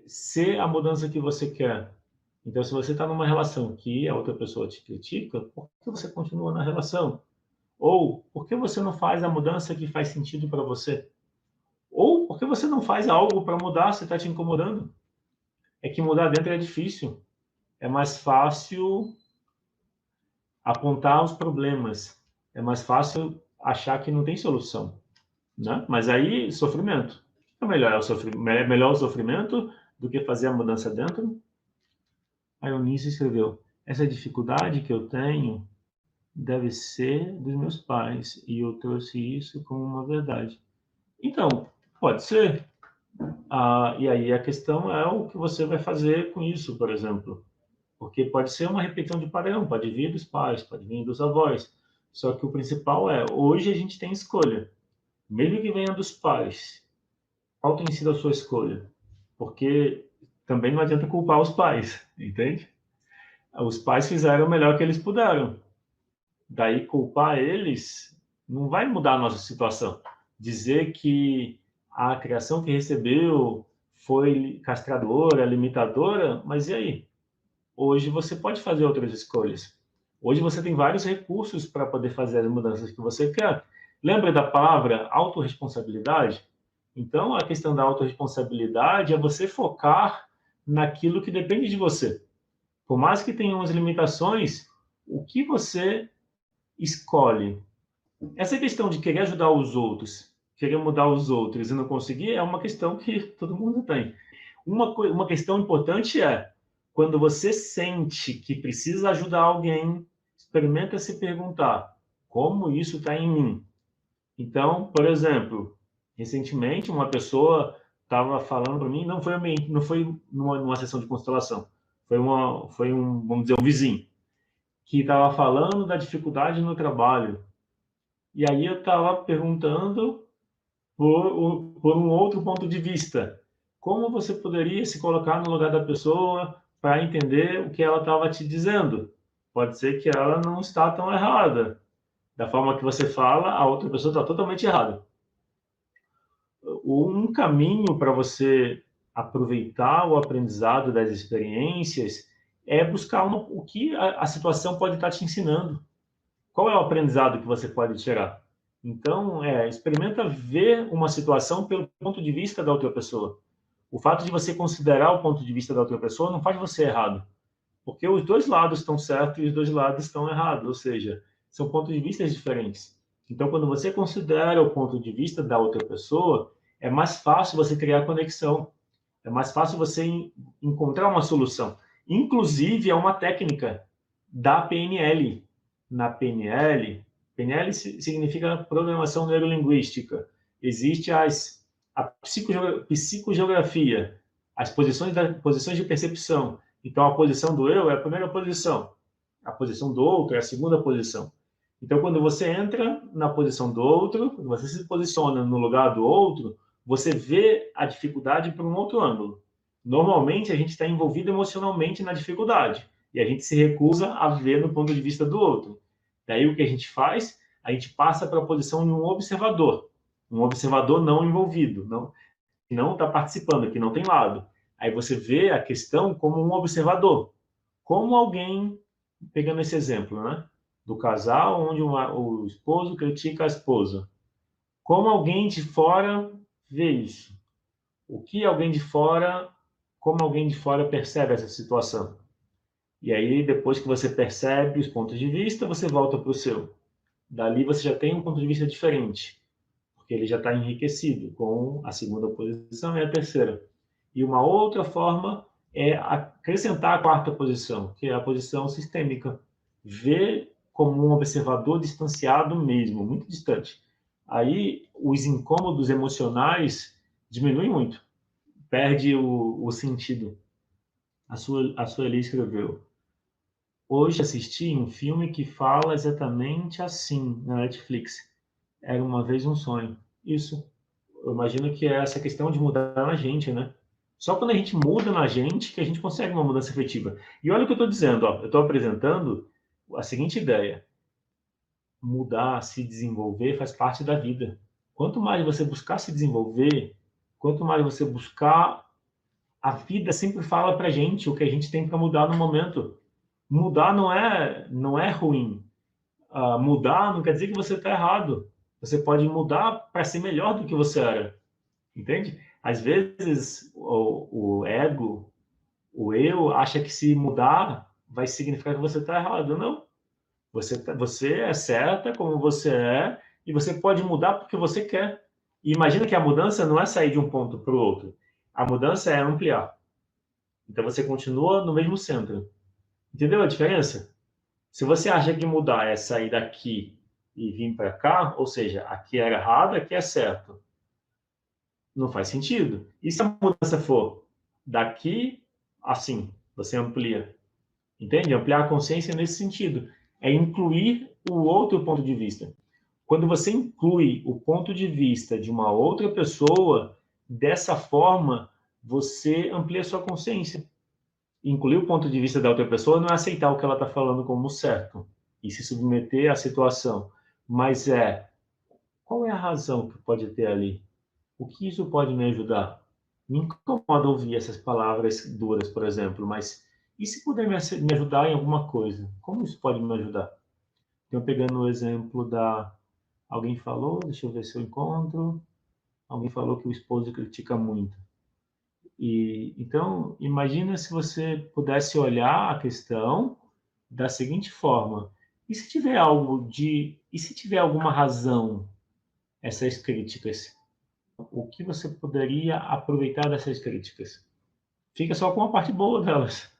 ser a mudança que você quer. Então, se você está numa relação que a outra pessoa te critica, por que você continua na relação? Ou por que você não faz a mudança que faz sentido para você? Ou por que você não faz algo para mudar se está te incomodando? É que mudar dentro é difícil. É mais fácil apontar os problemas. É mais fácil achar que não tem solução, né? Mas aí, sofrimento. É melhor, é melhor o sofrimento do que fazer a mudança dentro? A Eunice escreveu: essa dificuldade que eu tenho deve ser dos meus pais, e eu trouxe isso como uma verdade. Então, pode ser. E aí a questão é o que você vai fazer com isso, por exemplo. Porque pode ser uma repetição de padrão, pode vir dos pais, pode vir dos avós. Só que o principal é, hoje a gente tem escolha. Mesmo que venha dos pais, qual tem sido a sua escolha? Porque também não adianta culpar os pais, entende? Os pais fizeram o melhor que eles puderam. Daí culpar eles não vai mudar a nossa situação. Dizer que a criação que recebeu foi castradora, limitadora, mas e aí? Hoje você pode fazer outras escolhas. Hoje você tem vários recursos para poder fazer as mudanças que você quer. Lembra da palavra autorresponsabilidade? Então, a questão da autorresponsabilidade é você focar naquilo que depende de você. Por mais que tenha umas limitações, o que você escolhe? Essa questão de querer ajudar os outros, querer mudar os outros e não conseguir é uma questão que todo mundo tem. Uma questão importante é, quando você sente que precisa ajudar alguém, experimenta se perguntar, como isso está em mim? Então, por exemplo, recentemente uma pessoa estava falando para mim, não foi numa sessão de constelação, vamos dizer, um vizinho, que estava falando da dificuldade no trabalho. E aí eu estava perguntando por um outro ponto de vista. Como você poderia se colocar no lugar da pessoa para entender o que ela estava te dizendo? Pode ser que ela não está tão errada. Da forma que você fala, a outra pessoa está totalmente errada. Um caminho para você aproveitar o aprendizado das experiências é buscar o que a situação pode estar te ensinando. Qual é o aprendizado que você pode tirar? Então, experimenta ver uma situação pelo ponto de vista da outra pessoa. O fato de você considerar o ponto de vista da outra pessoa não faz você errado, porque os dois lados estão certos e os dois lados estão errados, ou seja, são pontos de vista diferentes. Então, quando você considera o ponto de vista da outra pessoa, é mais fácil você criar conexão, é mais fácil você encontrar uma solução. Inclusive, é uma técnica da PNL. Na PNL, PNL significa Programação Neurolinguística. Existe a psicogeografia, as posições de percepção. Então, a posição do eu é a primeira posição, a posição do outro é a segunda posição. Então, quando você entra na posição do outro, quando você se posiciona no lugar do outro, você vê a dificuldade por um outro ângulo. Normalmente, a gente está envolvido emocionalmente na dificuldade e a gente se recusa a ver no ponto de vista do outro. Daí, o que a gente faz? A gente passa para a posição de um observador não envolvido, não está participando, que não tem lado. Aí você vê a questão como um observador, como alguém, pegando esse exemplo, né? Do casal onde o esposo critica a esposa. Como alguém de fora vê isso? O que alguém de fora, como alguém de fora percebe essa situação? E aí, depois que você percebe os pontos de vista, você volta para o seu. Dali você já tem um ponto de vista diferente, porque ele já está enriquecido com a segunda posição e a terceira. E uma outra forma é acrescentar a quarta posição, que é a posição sistêmica. Ver como um observador distanciado mesmo, muito distante. Aí os incômodos emocionais diminuem muito, perde o sentido. A Sueli escreveu: hoje assisti um filme que fala exatamente assim na Netflix. Era uma vez um sonho. Isso. Eu imagino que é essa questão de mudar na gente, né? Só quando a gente muda na gente que a gente consegue uma mudança efetiva. E olha o que eu estou dizendo, ó. Eu estou apresentando a seguinte ideia: mudar, se desenvolver faz parte da vida. Quanto mais você buscar se desenvolver, quanto mais você buscar A vida sempre fala para a gente o que a gente tem para mudar no momento. Mudar não é ruim. Mudar não quer dizer que você está errado. Você pode mudar para ser melhor do que você era. Entende? Às vezes, o ego, o eu, acha que se mudar vai significar que você está errado. Não. Você é certa como você é e você pode mudar porque você quer. E imagina que a mudança não é sair de um ponto para o outro. A mudança é ampliar. Então você continua no mesmo centro. Entendeu a diferença? Se você acha que mudar é sair daqui e vir para cá, ou seja, aqui era errado, aqui é certo, não faz sentido. E se a mudança for daqui, assim, você amplia. Entende? Ampliar a consciência nesse sentido. É incluir o outro ponto de vista. Quando você inclui o ponto de vista de uma outra pessoa, dessa forma, você amplia a sua consciência. Incluir o ponto de vista da outra pessoa não é aceitar o que ela está falando como certo e se submeter à situação, mas qual é a razão que pode ter ali? O que isso pode me ajudar? Me incomoda ouvir essas palavras duras, por exemplo, mas e se puder me ajudar em alguma coisa? Como isso pode me ajudar? Então, pegando o exemplo alguém falou, deixa eu ver se eu encontro. Alguém falou que o esposo critica muito. Então, imagina se você pudesse olhar a questão da seguinte forma: e se tiver alguma razão essas críticas? O que você poderia aproveitar dessas críticas? Fica só com a parte boa delas.